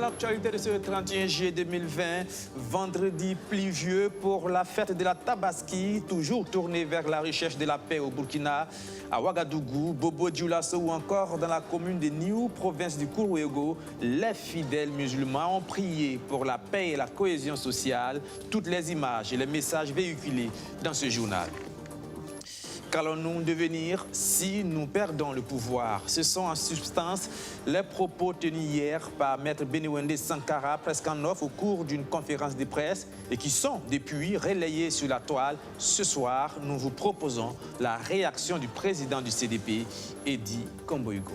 l'actualité de ce 31 juillet 2020, vendredi pluvieux pour la fête de la Tabaski, toujours tournée vers la recherche de la paix au Burkina, à Ouagadougou, Bobo-Dioulasso ou encore dans la commune de Niou, province du Kourouégo, les fidèles musulmans ont prié pour la paix et la cohésion sociale. Toutes les images et les messages véhiculés dans ce journal. Qu'allons-nous devenir si nous perdons le pouvoir? Ce sont en substance les propos tenus hier par Maître Beniwende Sankara, presque en off, au cours d'une conférence de presse et qui sont depuis relayés sur la toile. Ce soir, nous vous proposons la réaction du président du CDP, Edi Komboigo.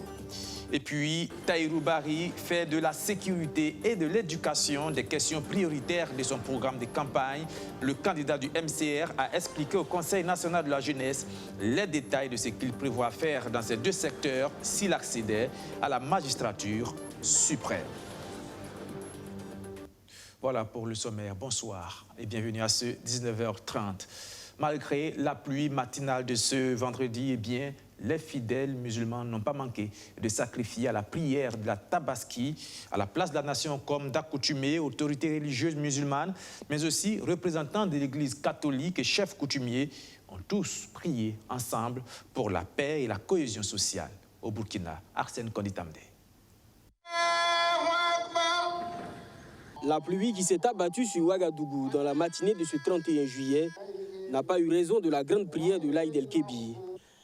Et puis, Tahirou Barry fait de la sécurité et de l'éducation des questions prioritaires de son programme de campagne. Le candidat du MCR a expliqué au Conseil national de la jeunesse les détails de ce qu'il prévoit faire dans ces deux secteurs s'il accédait à la magistrature suprême. Voilà pour le sommaire. Bonsoir et bienvenue à ce 19h30. Malgré la pluie matinale de ce vendredi, eh bien, les fidèles musulmans n'ont pas manqué de sacrifier à la prière de la Tabaski, à la place de la nation comme d'accoutumés, autorités religieuses musulmanes, mais aussi représentants de l'Église catholique et chefs coutumiers ont tous prié ensemble pour la paix et la cohésion sociale au Burkina. Arsène Konditamde. La pluie qui s'est abattue sur Ouagadougou dans la matinée de ce 31 juillet n'a pas eu raison de la grande prière de l'Aïd el-Kébir.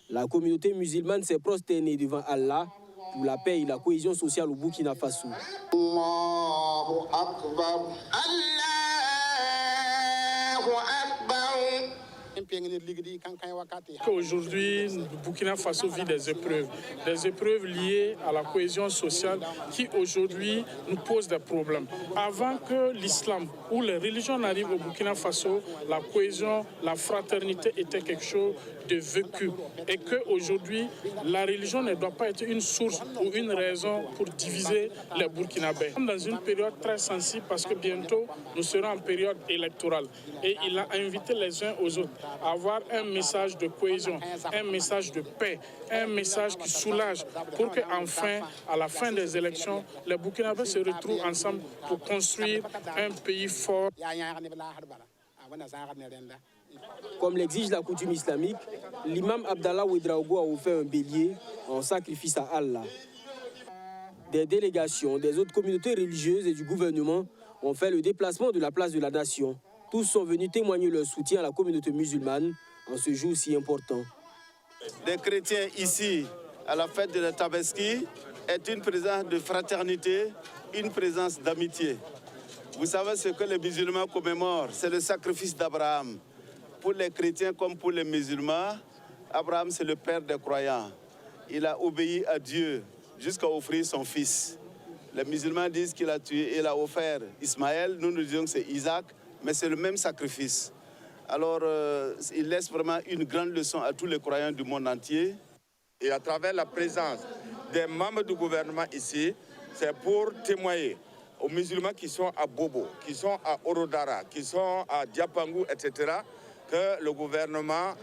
La communauté musulmane s'est prosternée devant Allah pour la paix et la cohésion sociale au Burkina Faso. Allahu Akbar. Allahu Akbar. Aujourd'hui, le Burkina Faso vit des épreuves liées à la cohésion sociale qui aujourd'hui nous posent des problèmes. Avant que l'islam ou les religions n'arrivent au Burkina Faso, la cohésion, la fraternité était quelque chose de vécu et qu'aujourd'hui, la religion ne doit pas être une source ou une raison pour diviser les Burkinabés. Nous sommes dans une période très sensible parce que bientôt, nous serons en période électorale et il a invité les uns aux autres à avoir un message de cohésion, un message de paix, un message qui soulage pour qu'enfin, à la fin des élections, les Burkinabés se retrouvent ensemble pour construire un pays fort. Comme l'exige la coutume islamique, l'imam Abdallah Ouedraogo a offert un bélier en sacrifice à Allah. Des délégations des autres communautés religieuses et du gouvernement ont fait le déplacement de la place de la nation. Tous sont venus témoigner leur soutien à la communauté musulmane en ce jour si important. Des chrétiens ici, à la fête de la Tabaski, est une présence de fraternité, une présence d'amitié. Vous savez ce que les musulmans commémorent, c'est le sacrifice d'Abraham. Pour les chrétiens comme pour les musulmans, Abraham c'est le père des croyants. Il a obéi à Dieu jusqu'à offrir son fils. Les musulmans disent qu'il a tué, il a offert Ismaël, nous disons que c'est Isaac, mais c'est le même sacrifice. Alors il laisse vraiment une grande leçon à tous les croyants du monde entier. Et à travers la présence des membres du gouvernement ici, c'est pour témoigner aux musulmans qui sont à Bobo, qui sont à Orodara, qui sont à Diapangou, etc., que le gouvernement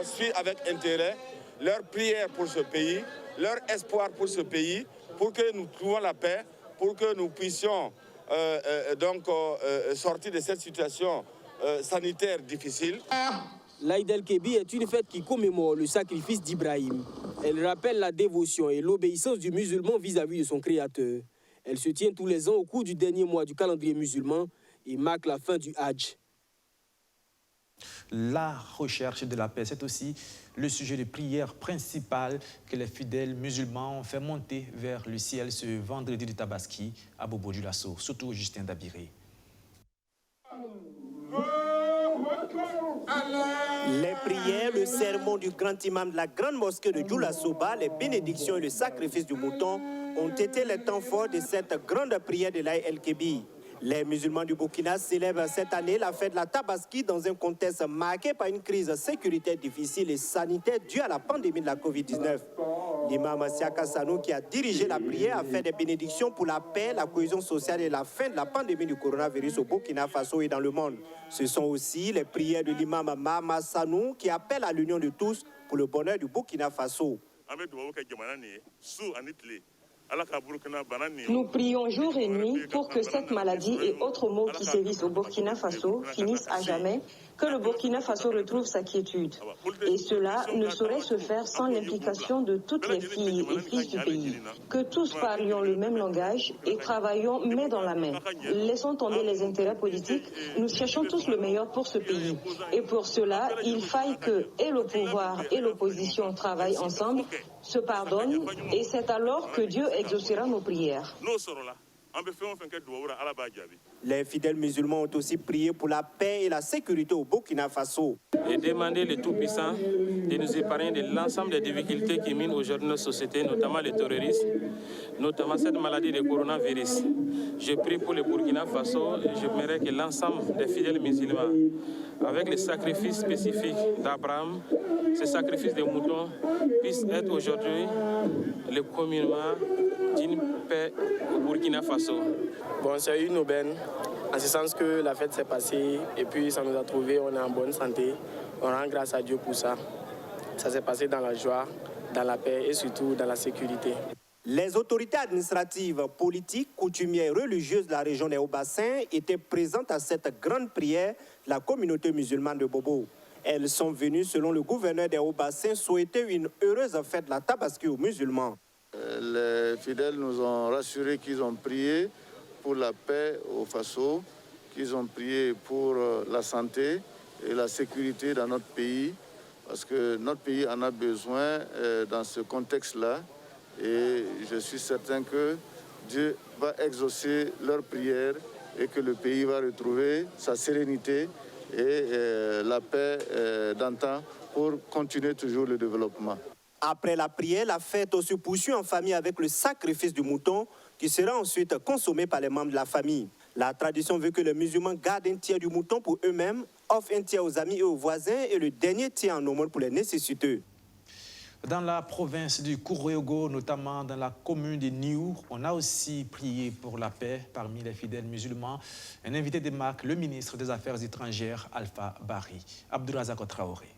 suit avec intérêt leur prière pour ce pays, leur espoir pour ce pays, pour que nous trouvions la paix, pour que nous puissions sortir de cette situation sanitaire difficile. L'Aïd el-Kébir est une fête qui commémore le sacrifice d'Ibrahim. Elle rappelle la dévotion et l'obéissance du musulman vis-à-vis de son créateur. Elle se tient tous les ans au cours du dernier mois du calendrier musulman et marque la fin du Hajj. La recherche de la paix, c'est aussi le sujet de prière principal que les fidèles musulmans ont fait monter vers le ciel ce vendredi de Tabaski à Bobo-Dioulasso, surtout Justin Dabiré. Les prières, le sermon du grand imam de la grande mosquée de Dioulasso-Ba, les bénédictions et le sacrifice du mouton ont été les temps forts de cette grande prière de l'Aïd el-Kébir. Les musulmans du Burkina célèbrent cette année la fête de la Tabaski dans un contexte marqué par une crise sécuritaire difficile et sanitaire due à la pandémie de la Covid-19. L'imam Siaka Sanou, qui a dirigé la prière, a fait des bénédictions pour la paix, la cohésion sociale et la fin de la pandémie du coronavirus au Burkina Faso et dans le monde. Ce sont aussi les prières de l'imam Mahama Sanou qui appelle à l'union de tous pour le bonheur du Burkina Faso. Nous prions jour et nuit pour que cette maladie et autres maux qui sévissent au Burkina Faso finissent à jamais, que le Burkina Faso retrouve sa quiétude. Et cela ne saurait se faire sans l'implication de toutes les filles et fils du pays. Que tous parlions le même langage et travaillons main dans la main. Laissons tomber les intérêts politiques, nous cherchons tous le meilleur pour ce pays. Et pour cela, il faille que et le pouvoir et l'opposition travaillent ensemble, se pardonnent, et c'est alors que Dieu exaucera nos prières. Les fidèles musulmans ont aussi prié pour la paix et la sécurité au Burkina Faso. Et demander le Tout-Puissant de nous épargner de l'ensemble des difficultés qui minent aujourd'hui notre société, notamment le terrorisme, notamment cette maladie de coronavirus. Je prie pour le Burkina Faso et j'aimerais que l'ensemble des fidèles musulmans, avec les sacrifices spécifiques d'Abraham, ces sacrifices de moutons, puissent être aujourd'hui le communément d'une paix au Burkina Faso. Bon, c'est une aubaine, en ce sens que la fête s'est passée et puis ça nous a trouvés, on est en bonne santé. On rend grâce à Dieu pour ça. Ça s'est passé dans la joie, dans la paix et surtout dans la sécurité. Les autorités administratives, politiques, coutumières et religieuses de la région des Hauts-Bassins étaient présentes à cette grande prière de la communauté musulmane de Bobo. Elles sont venues, selon le gouverneur des Hauts-Bassins, souhaiter une heureuse fête de la Tabaski aux musulmans. Les fidèles nous ont rassuré qu'ils ont prié pour la paix au Faso, qu'ils ont prié pour la santé et la sécurité dans notre pays, parce que notre pays en a besoin dans ce contexte-là. Et je suis certain que Dieu va exaucer leurs prières et que le pays va retrouver sa sérénité et la paix d'antan pour continuer toujours le développement. Après la prière, la fête se poursuit en famille avec le sacrifice du mouton qui sera ensuite consommé par les membres de la famille. La tradition veut que les musulmans gardent un tiers du mouton pour eux-mêmes, offrent un tiers aux amis et aux voisins et le dernier tiers en aumône pour les nécessiteux. Dans la province du Kourouégo, notamment dans la commune de Niour, on a aussi prié pour la paix parmi les fidèles musulmans. Un invité de marque, le ministre des Affaires étrangères, Alpha Bari. Abdourazak Traoré.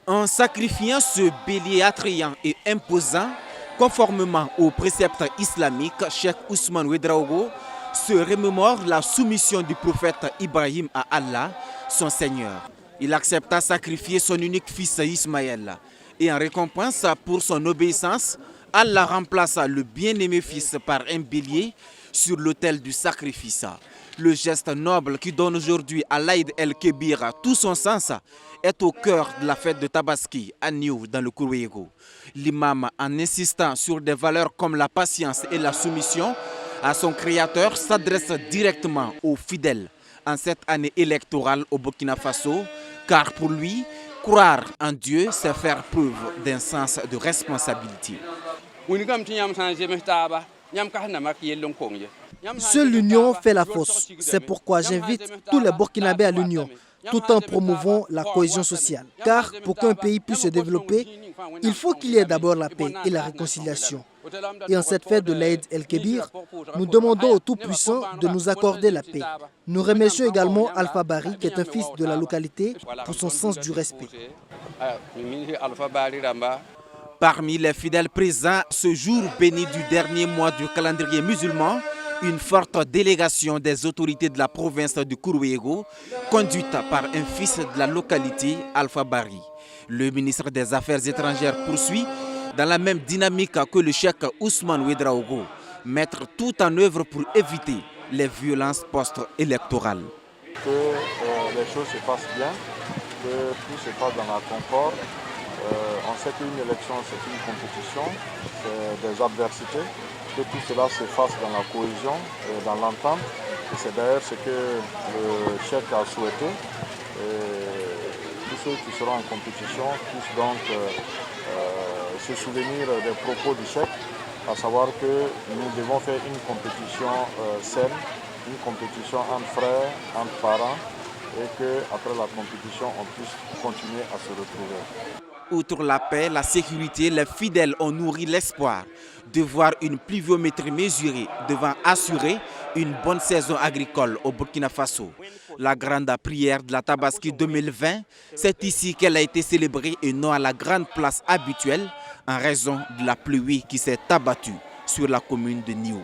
En sacrifiant ce bélier attrayant et imposant, conformément aux préceptes islamiques, Cheikh Ousmane Ouedraogo se remémore la soumission du prophète Ibrahim à Allah, son Seigneur. Il accepta sacrifier son unique fils Ismaël. Et en récompense pour son obéissance, Allah remplaça le bien-aimé fils par un bélier sur l'autel du sacrifice. Le geste noble qui donne aujourd'hui à l'Aïd el-Kébir tout son sens est au cœur de la fête de Tabaski à Niour dans le Kourouégo. L'imam, en insistant sur des valeurs comme la patience et la soumission à son créateur, s'adresse directement aux fidèles en cette année électorale au Burkina Faso, car pour lui, croire en Dieu, c'est faire preuve d'un sens de responsabilité. Seule l'union fait la force. C'est pourquoi j'invite tous les Burkinabés à l'union, tout en promouvant la cohésion sociale. Car pour qu'un pays puisse se développer, il faut qu'il y ait d'abord la paix et la réconciliation. Et en cette fête de l'Aïd el-Kébir, nous demandons au Tout-Puissant de nous accorder la paix. Nous remercions également Alpha Bari, qui est un fils de la localité, pour son sens du respect. Parmi les fidèles présents ce jour béni du dernier mois du calendrier musulman, une forte délégation des autorités de la province du Kourouégo, conduite par un fils de la localité, Alpha Bari. Le ministre des Affaires étrangères poursuit dans la même dynamique que le cheikh Ousmane Ouedraogo, mettre tout en œuvre pour éviter les violences post-électorales. Que les choses se passent bien, que tout se passe dans la concorde. On sait qu'une élection, c'est une compétition, c'est des adversités, que tout cela se fasse dans la cohésion et dans l'entente. Et c'est d'ailleurs ce que le cheikh a souhaité. Tous ceux qui seront en compétition puissent donc se souvenir des propos du cheikh, à savoir que nous devons faire une compétition saine, une compétition entre frères, entre parents, et qu'après la compétition, on puisse continuer à se retrouver. Outre la paix, la sécurité, les fidèles ont nourri l'espoir de voir une pluviométrie mesurée devant assurer une bonne saison agricole au Burkina Faso. La grande prière de la Tabaski 2020, c'est ici qu'elle a été célébrée et non à la grande place habituelle en raison de la pluie qui s'est abattue sur la commune de Niou.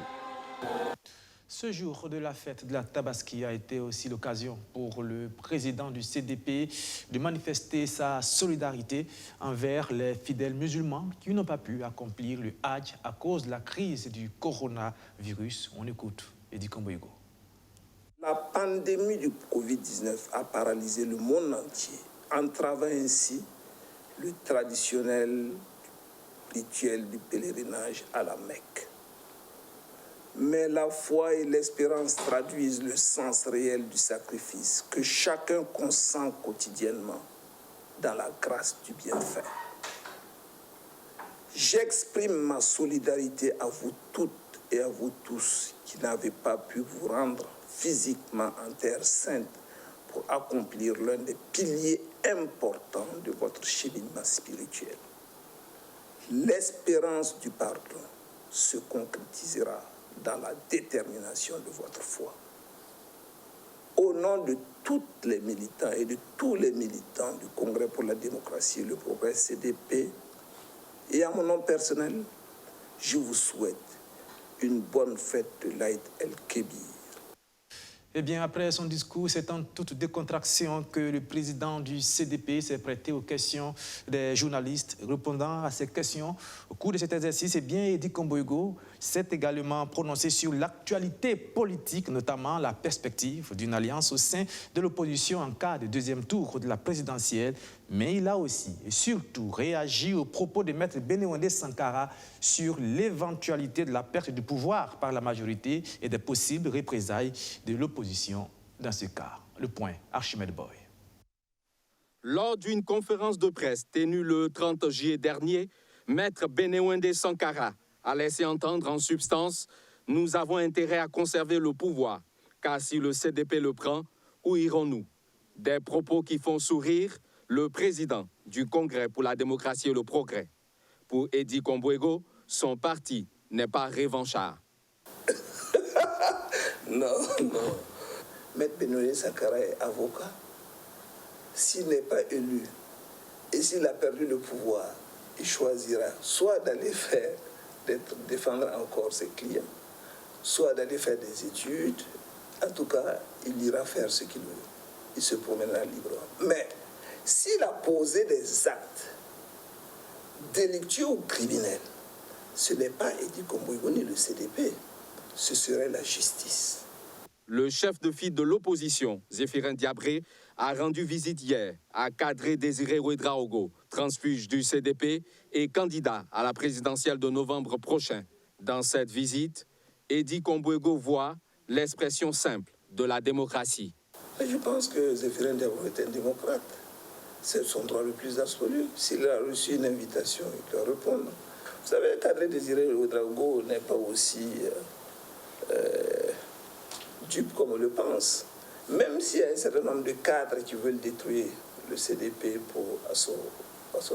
Ce jour de la fête de la Tabaski a été aussi l'occasion pour le président du CDP de manifester sa solidarité envers les fidèles musulmans qui n'ont pas pu accomplir le Hajj à cause de la crise du coronavirus. On écoute Edi Komboigo. La pandémie du Covid-19 a paralysé le monde entier, entravant ainsi le traditionnel rituel du pèlerinage à la Mecque. Mais la foi et l'espérance traduisent le sens réel du sacrifice que chacun consent quotidiennement dans la grâce du bienfait. J'exprime ma solidarité à vous toutes et à vous tous qui n'avez pas pu vous rendre physiquement en terre sainte pour accomplir l'un des piliers importants de votre cheminement spirituel. L'espérance du pardon se concrétisera dans la détermination de votre foi. Au nom de toutes les militants et de tous les militants du Congrès pour la démocratie et le progrès CDP, et à mon nom personnel, je vous souhaite une bonne fête de l'Aïd el-Kébir. Eh bien, après son discours, c'est en toute décontraction que le président du CDP s'est prêté aux questions des journalistes. Répondant à ces questions, au cours de cet exercice, eh bien, Edi Komboigo s'est également prononcé sur l'actualité politique, notamment la perspective d'une alliance au sein de l'opposition en cas de deuxième tour de la présidentielle. Mais il a aussi et surtout réagi aux propos de Maître Bénéwandé Sankara sur l'éventualité de la perte du pouvoir par la majorité et des possibles représailles de l'opposition dans ce cas. Le point, Archimède Boy. Lors d'une conférence de presse tenue le 30 juillet dernier, Maître Bénéwandé Sankara a laissé entendre en substance « Nous avons intérêt à conserver le pouvoir, car si le CDP le prend, où irons-nous » Des propos qui font sourire le président du Congrès pour la démocratie et le progrès. Pour Edi Komboigo, son parti n'est pas revanchard. Non. Maître Bénéwandé Sankara est avocat. S'il n'est pas élu et s'il a perdu le pouvoir, il choisira soit d'aller défendre encore ses clients, soit d'aller faire des études. En tout cas, il ira faire ce qu'il veut. Il se promènera librement. Mais s'il a posé des actes délictueux ou criminels, ce n'est pas Edi Komboigo ni le CDP, ce serait la justice. Le chef de file de l'opposition, Zéphirin Diabré, a rendu visite hier à Kadri Désiré Ouedraogo, transfuge du CDP et candidat à la présidentielle de novembre prochain. Dans cette visite, Edi Komboigo voit l'expression simple de la démocratie. Je pense que Zéphirin Diabré est un démocrate. C'est son droit le plus absolu. S'il a reçu une invitation, il doit répondre. Vous savez, Kadri Désiré Ouedraogo n'est pas aussi dupe comme on le pense. Même s'il y a un certain nombre de cadres qui veulent détruire le CDP à son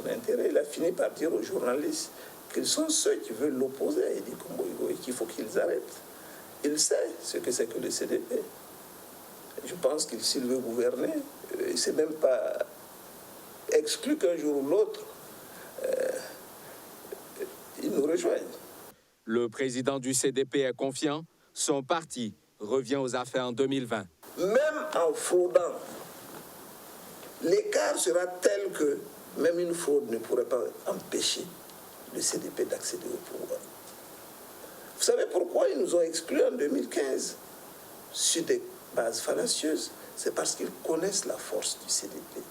intérêt, il a fini par dire aux journalistes qu'ils sont ceux qui veulent l'opposer à Edi Komboigo et qu'il faut qu'ils arrêtent. Il sait ce que c'est que le CDP. Je pense qu'il s'il veut gouverner, il ne s'est même pas exclu qu'un jour ou l'autre, il nous rejoigne. Le président du CDP est confiant, son parti revient aux affaires en 2020. Même en fraudant, l'écart sera tel que même une fraude ne pourrait pas empêcher le CDP d'accéder au pouvoir. Vous savez pourquoi ils nous ont exclus en 2015 sur des bases fallacieuses? C'est parce qu'ils connaissent la force du CDP.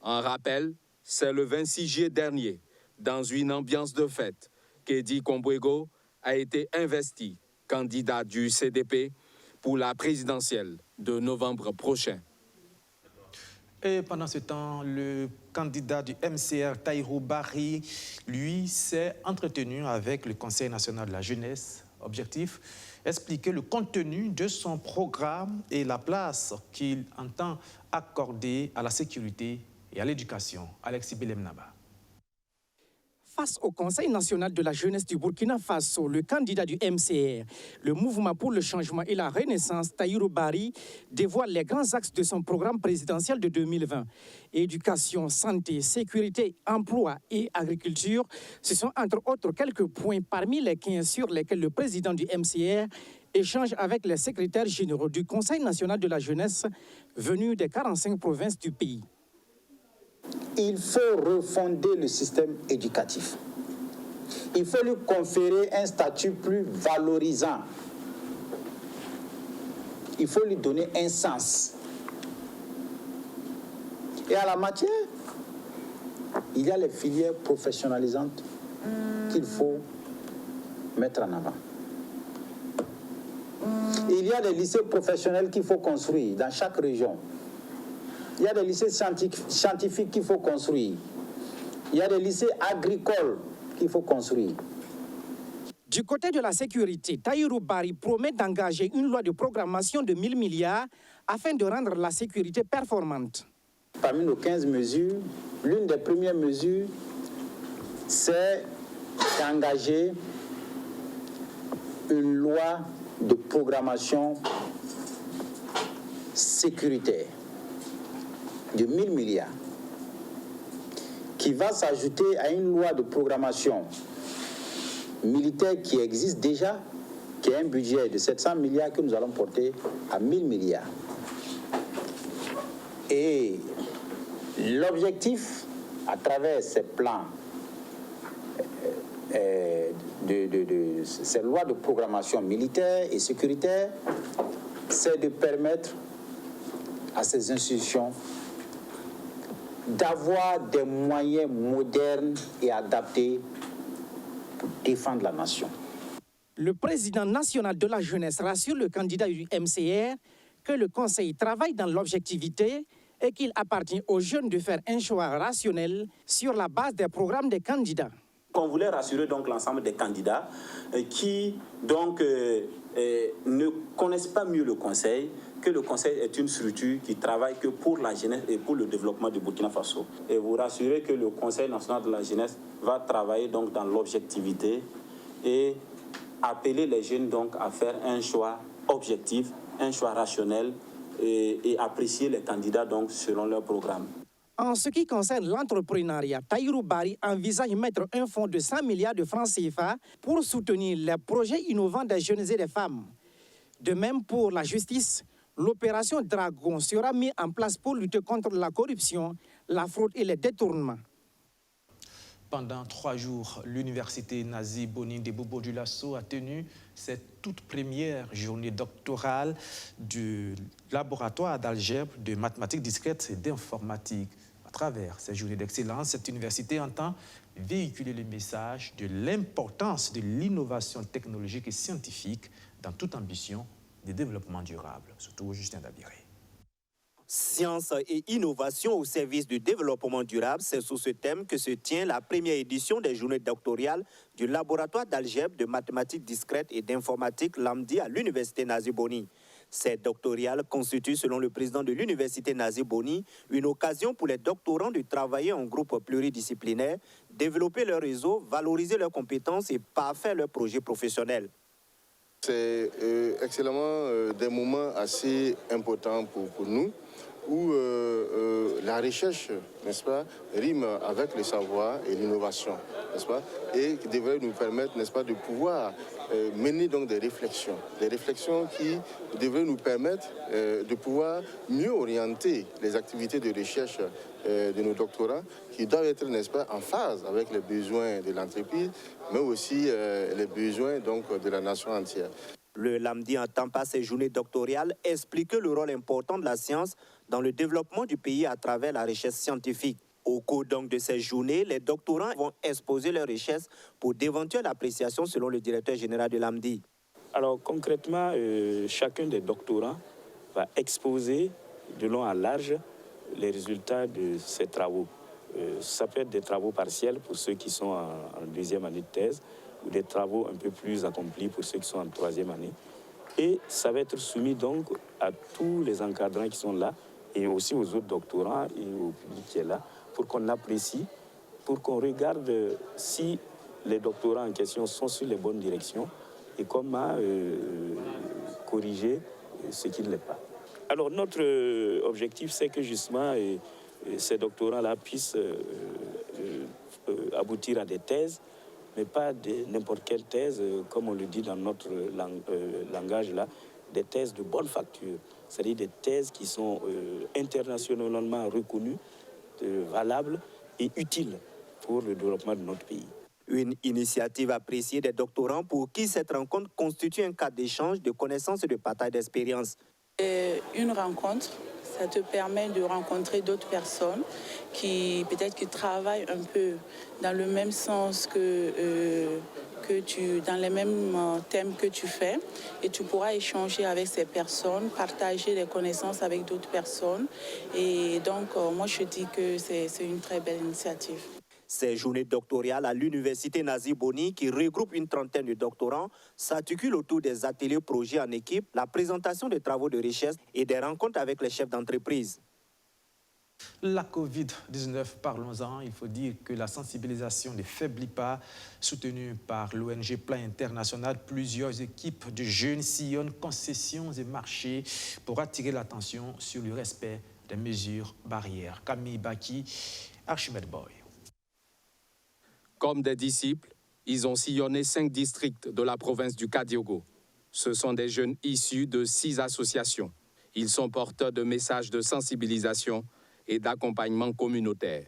En rappel, c'est le 26 juillet dernier, dans une ambiance de fête, qu'Edi Komboigo a été investi candidat du CDP pour la présidentielle de novembre prochain. Et pendant ce temps, le candidat du MCR, Tahirou Barry, lui, s'est entretenu avec le Conseil national de la jeunesse. Objectif, expliquer le contenu de son programme et la place qu'il entend accorder à la sécurité et à l'éducation. Alexis Belemnaba. Face au Conseil national de la jeunesse du Burkina Faso, le candidat du MCR, le Mouvement pour le changement et la renaissance, Tahirou Barry, dévoile les grands axes de son programme présidentiel de 2020. Éducation, santé, sécurité, emploi et agriculture, ce sont entre autres quelques points parmi les 15 sur lesquels le président du MCR échange avec les secrétaires généraux du Conseil national de la jeunesse venus des 45 provinces du pays. Il faut refonder le système éducatif. Il faut lui conférer un statut plus valorisant. Il faut lui donner un sens. Et à la matière, il y a les filières professionnalisantes qu'il faut mettre en avant. Il y a des lycées professionnels qu'il faut construire dans chaque région. Il y a des lycées scientifiques qu'il faut construire. Il y a des lycées agricoles qu'il faut construire. Du côté de la sécurité, Tahirou Barry promet d'engager une loi de programmation de 1000 milliards afin de rendre la sécurité performante. Parmi nos 15 mesures, l'une des premières mesures, c'est d'engager une loi de programmation sécuritaire de 1000 milliards qui va s'ajouter à une loi de programmation militaire qui existe déjà, qui a un budget de 700 milliards que nous allons porter à 1000 milliards. Et l'objectif, à travers ces plans, ces lois de programmation militaire et sécuritaire, c'est de permettre à ces institutions d'avoir des moyens modernes et adaptés pour défendre la nation. Le président national de la jeunesse rassure le candidat du MCR que le Conseil travaille dans l'objectivité et qu'il appartient aux jeunes de faire un choix rationnel sur la base des programmes des candidats. On voulait rassurer donc l'ensemble des candidats qui donc ne connaissent pas mieux le Conseil, que le Conseil est une structure qui travaille que pour la jeunesse et pour le développement du Burkina Faso. Et vous rassurer que le Conseil national de la jeunesse va travailler donc dans l'objectivité et appeler les jeunes donc à faire un choix objectif, un choix rationnel et apprécier les candidats donc selon leur programme. En ce qui concerne l'entrepreneuriat, Tahirou Barry envisage de mettre un fonds de 100 milliards de francs CFA pour soutenir les projets innovants des jeunes et des femmes. De même pour la justice, l'opération Dragon sera mise en place pour lutter contre la corruption, la fraude et les détournements. Pendant 3 jours, l'université Nazi Boni de Bobo-Dioulasso a tenu cette toute première journée doctorale du laboratoire d'algèbre, de mathématiques discrètes et d'informatique. À travers ces journées d'excellence, cette université entend véhiculer le message de l'importance de l'innovation technologique et scientifique dans toute ambition de développement durable. Surtout Justin Dabiré. Science et innovation au service du développement durable, c'est sous ce thème que se tient la première édition des journées doctorales du laboratoire d'algèbre, de mathématiques discrètes et d'informatique LAMDI à l'université Nazi Boni. Ces doctorales constituent, selon le président de l'université Nazi Boni, une occasion pour les doctorants de travailler en groupe pluridisciplinaire, développer leur réseau, valoriser leurs compétences et parfaire leurs projets professionnels. C'est excellemment des moments assez importants pour nous, où la recherche, n'est-ce pas, rime avec le savoir et l'innovation, n'est-ce pas, et qui devrait nous permettre, n'est-ce pas, de pouvoir mener donc des réflexions qui devraient nous permettre de pouvoir mieux orienter les activités de recherche de nos doctorants, qui doivent être, n'est-ce pas, en phase avec les besoins de l'entreprise, mais aussi les besoins donc de la nation entière. Le LAMDI entend par ces journées doctorales expliquer le rôle important de la science dans le développement du pays à travers la recherche scientifique. Au cours donc de ces journées, les doctorants vont exposer leurs recherches pour d'éventuelles appréciations selon le directeur général de l'AMDI. Alors concrètement, chacun des doctorants va exposer de long à large les résultats de ses travaux. Ça peut être des travaux partiels pour ceux qui sont en deuxième année de thèse, ou des travaux un peu plus accomplis pour ceux qui sont en troisième année. Et ça va être soumis donc à tous les encadrants qui sont là, et aussi aux autres doctorants et au public qui est là, pour qu'on apprécie pour qu'on regarde si les doctorants en question sont sur les bonnes directions et comment corriger ce qui ne l'est pas. Alors notre objectif, c'est que justement ces doctorants-là puissent aboutir à des thèses, mais pas n'importe quelle thèse, comme on le dit dans notre langage là, des thèses de bonne facture, c'est-à-dire des thèses qui sont internationalement reconnues, valables et utiles pour le développement de notre pays. Une initiative appréciée des doctorants pour qui cette rencontre constitue un cadre d'échange, de connaissances et de partage d'expériences. Une rencontre, ça te permet de rencontrer d'autres personnes qui peut-être qui travaillent un peu dans le même sens dans les mêmes thèmes que tu fais, et tu pourras échanger avec ces personnes, partager des connaissances avec d'autres personnes. Et donc, moi, je dis que c'est une très belle initiative. Ces journées doctorales à l'université Nazi Boni, qui regroupe une trentaine de doctorants, s'articulent autour des ateliers projets en équipe, la présentation de travaux de recherche et des rencontres avec les chefs d'entreprise. La Covid-19, parlons-en. Il faut dire que la sensibilisation ne faiblit pas. Soutenue par l'ONG Plan International, plusieurs équipes de jeunes sillonnent concessions et marchés pour attirer l'attention sur le respect des mesures barrières. Camille Baki, Archimède Boy. Comme des disciples, ils ont sillonné 5 districts de la province du Kadiogo. Ce sont des jeunes issus de 6 associations. Ils sont porteurs de messages de sensibilisation et d'accompagnement communautaire.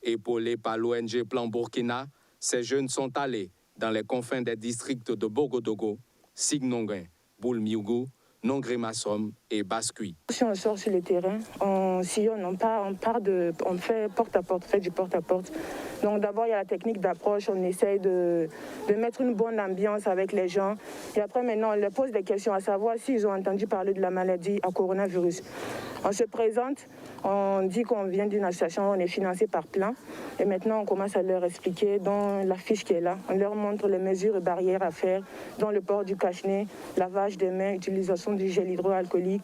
Épaulés par l'ONG Plan Burkina, ces jeunes sont allés dans les confins des districts de Bogodogo, Signonguin, Boulmiougou, Nongrémassom et Bascui. Si on sort sur le terrain, on sillonne, on fait porte-à-porte, fait du porte-à-porte. Donc d'abord, il y a la technique d'approche, on essaye de mettre une bonne ambiance avec les gens. Et après, maintenant, on leur pose des questions à savoir s'ils ont entendu parler de la maladie à coronavirus. On se présente, on dit qu'on vient d'une association, on est financé par Plan. Et maintenant, on commence à leur expliquer dans la fiche qui est là. On leur montre les mesures et barrières à faire, dont le port du cache-nez, lavage des mains, utilisation du gel hydroalcoolique,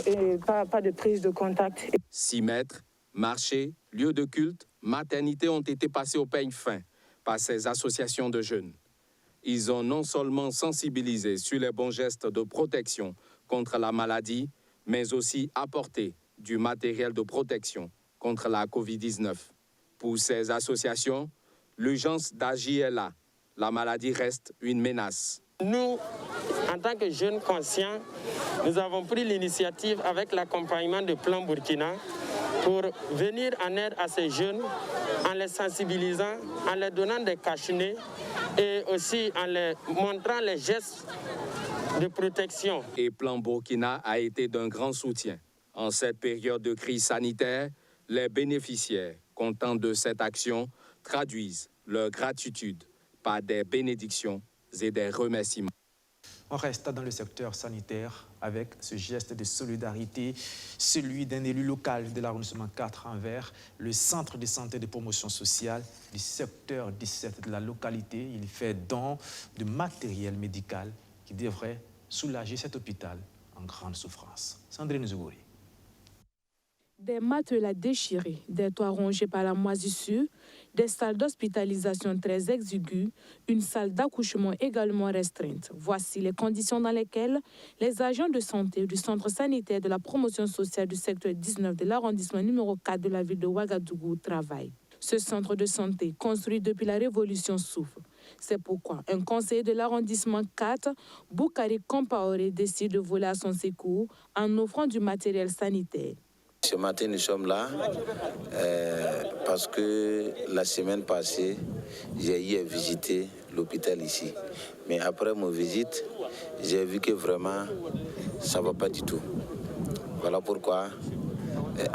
et pas de prise de contact. 6 mètres, marché, lieu de culte, maternité ont été passés au peigne fin par ces associations de jeunes. Ils ont non seulement sensibilisé sur les bons gestes de protection contre la maladie, mais aussi apporté du matériel de protection contre la Covid-19. Pour ces associations, l'urgence d'agir est là. La maladie reste une menace. Nous, en tant que jeunes conscients, nous avons pris l'initiative avec l'accompagnement de Plan Burkina pour venir en aide à ces jeunes en les sensibilisant, en leur donnant des cache-nez et aussi en leur montrant les gestes de protection. Et Plan Burkina a été d'un grand soutien. En cette période de crise sanitaire, les bénéficiaires contents de cette action traduisent leur gratitude par des bénédictions et des remerciements. On reste dans le secteur sanitaire avec ce geste de solidarité, celui d'un élu local de l'arrondissement 4 envers le centre de santé et de promotion sociale du secteur 17 de la localité. Il fait don de matériel médical qui devrait soulager cet hôpital en grande souffrance. Sandrine Zougouri. Des matelas déchirés, des toits rongés par la moisissure, des salles d'hospitalisation très exiguës, une salle d'accouchement également restreinte. Voici les conditions dans lesquelles les agents de santé du centre sanitaire de la promotion sociale du secteur 19 de l'arrondissement numéro 4 de la ville de Ouagadougou travaillent. Ce centre de santé, construit depuis la Révolution, souffre. C'est pourquoi un conseiller de l'arrondissement 4, Boukari Compaoré, décide de voler à son secours en offrant du matériel sanitaire. Ce matin, nous sommes là parce que la semaine passée, j'ai eu à visiter l'hôpital ici. Mais après mon visite, j'ai vu que vraiment, ça ne va pas du tout. Voilà pourquoi,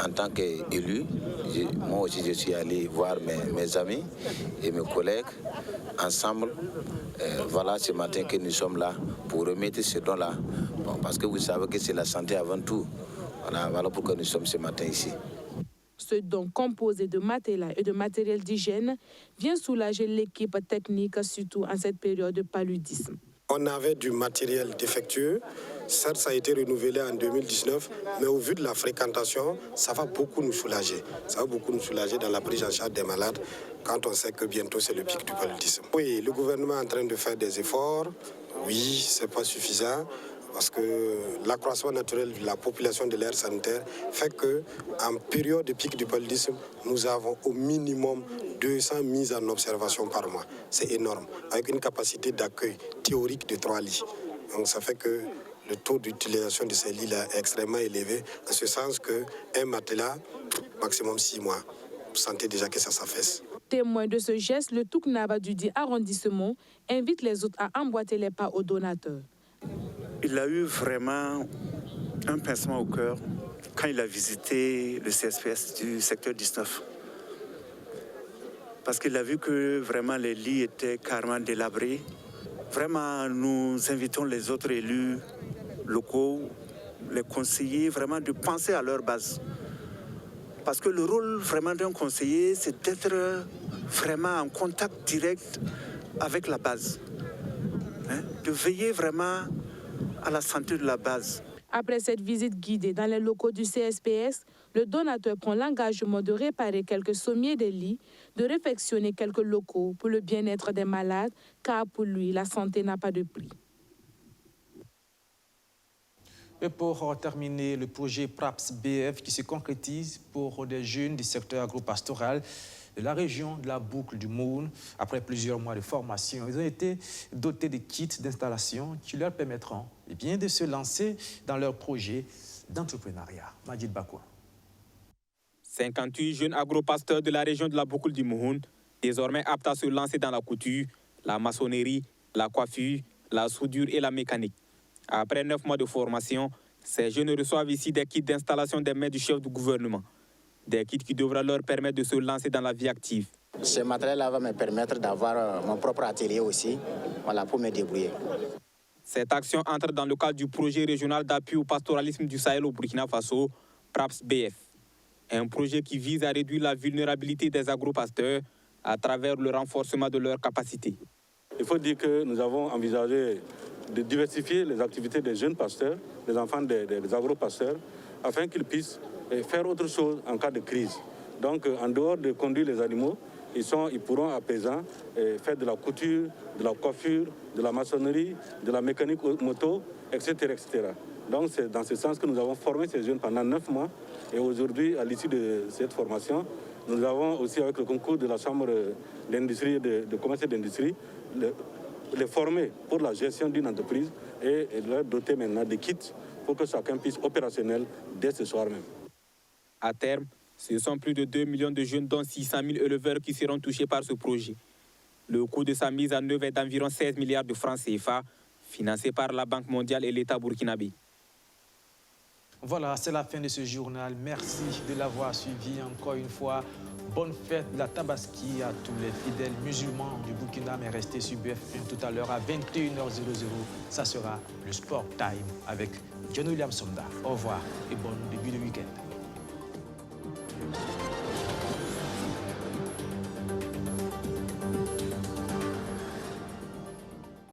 en tant qu'élu, moi aussi je suis allé voir mes amis et mes collègues ensemble. Voilà ce matin que nous sommes là pour remettre ce don-là. Bon, parce que vous savez que c'est la santé avant tout. Voilà pourquoi nous sommes ce matin ici. Ce don composé de matelas et de matériel d'hygiène vient soulager l'équipe technique, surtout en cette période de paludisme. On avait du matériel défectueux, Certes, ça a été renouvelé en 2019, mais au vu de la fréquentation, ça va beaucoup nous soulager. Ça va beaucoup nous soulager dans la prise en charge des malades quand on sait que bientôt c'est le pic du paludisme. Oui, le gouvernement est en train de faire des efforts. Oui, ce n'est pas suffisant parce que l'accroissement naturel de la population de l'aire sanitaire fait qu'en période de pic du paludisme, nous avons au minimum 200 mises en observation par mois. C'est énorme, avec une capacité d'accueil théorique de 3 lits. Donc ça fait que le taux d'utilisation de ces lits-là est extrêmement élevé, en ce sens qu'un matelas, maximum 6 mois, vous sentez déjà que ça s'affaisse. Témoin de ce geste, le Touknaba du dit arrondissement invite les autres à emboîter les pas aux donateurs. Il a eu vraiment un pincement au cœur quand il a visité le CSPS du secteur 19. Parce qu'il a vu que vraiment les lits étaient carrément délabrés. Vraiment, nous invitons les autres élus locaux, les conseillers, vraiment de penser à leur base. Parce que le rôle vraiment d'un conseiller, c'est d'être vraiment en contact direct avec la base. De veiller vraiment à la santé de la base. Après cette visite guidée dans les locaux du CSPS, le donateur prend l'engagement de réparer quelques sommiers de lits, de réfectionner quelques locaux pour le bien-être des malades, car pour lui, la santé n'a pas de prix. Et pour terminer, le projet PRAPS-BF qui se concrétise pour des jeunes du secteur agropastoral de la région de la boucle du Moune. Après plusieurs mois de formation, ils ont été dotés de kits d'installation qui leur permettront de se lancer dans leur projet d'entrepreneuriat. Majid Bakoua. 58 jeunes agropasteurs de la région de la boucle du Moune, désormais aptes à se lancer dans la couture, la maçonnerie, la coiffure, la soudure et la mécanique. Après 9 mois de formation, ces jeunes reçoivent ici des kits d'installation des mains du chef du gouvernement. Des kits qui devraient leur permettre de se lancer dans la vie active. Ce matériel-là va me permettre d'avoir mon propre atelier aussi, voilà, pour me débrouiller. Cette action entre dans le cadre du projet régional d'appui au pastoralisme du Sahel au Burkina Faso, PRAPS-BF. Un projet qui vise à réduire la vulnérabilité des agropasteurs à travers le renforcement de leurs capacités. Il faut dire que nous avons envisagé de diversifier les activités des jeunes pasteurs, des enfants des agropasteurs, afin qu'ils puissent faire autre chose en cas de crise. Donc, en dehors de conduire les animaux, ils pourront à présent faire de la couture, de la coiffure, de la maçonnerie, de la mécanique moto, etc., etc. Donc, c'est dans ce sens que nous avons formé ces jeunes pendant 9 mois. Et aujourd'hui, à l'issue de cette formation, nous avons aussi, avec le concours de la Chambre d'industrie, de commerce et d'industrie, les former pour la gestion d'une entreprise et leur doter maintenant de kits pour que chacun puisse opérationnel dès ce soir même. À terme, ce sont plus de 2 millions de jeunes, dont 600 000 éleveurs qui seront touchés par ce projet. Le coût de sa mise en œuvre est d'environ 16 milliards de francs CFA, financé par la Banque mondiale et l'État burkinabé. Voilà, c'est la fin de ce journal. Merci de l'avoir suivi encore une fois. Bonne fête de la Tabaski à tous les fidèles musulmans du Burkina, mais restez sur BF1 tout à l'heure à 21h00. Ça sera le Sport Time avec John William Sonda. Au revoir et bon début de week-end.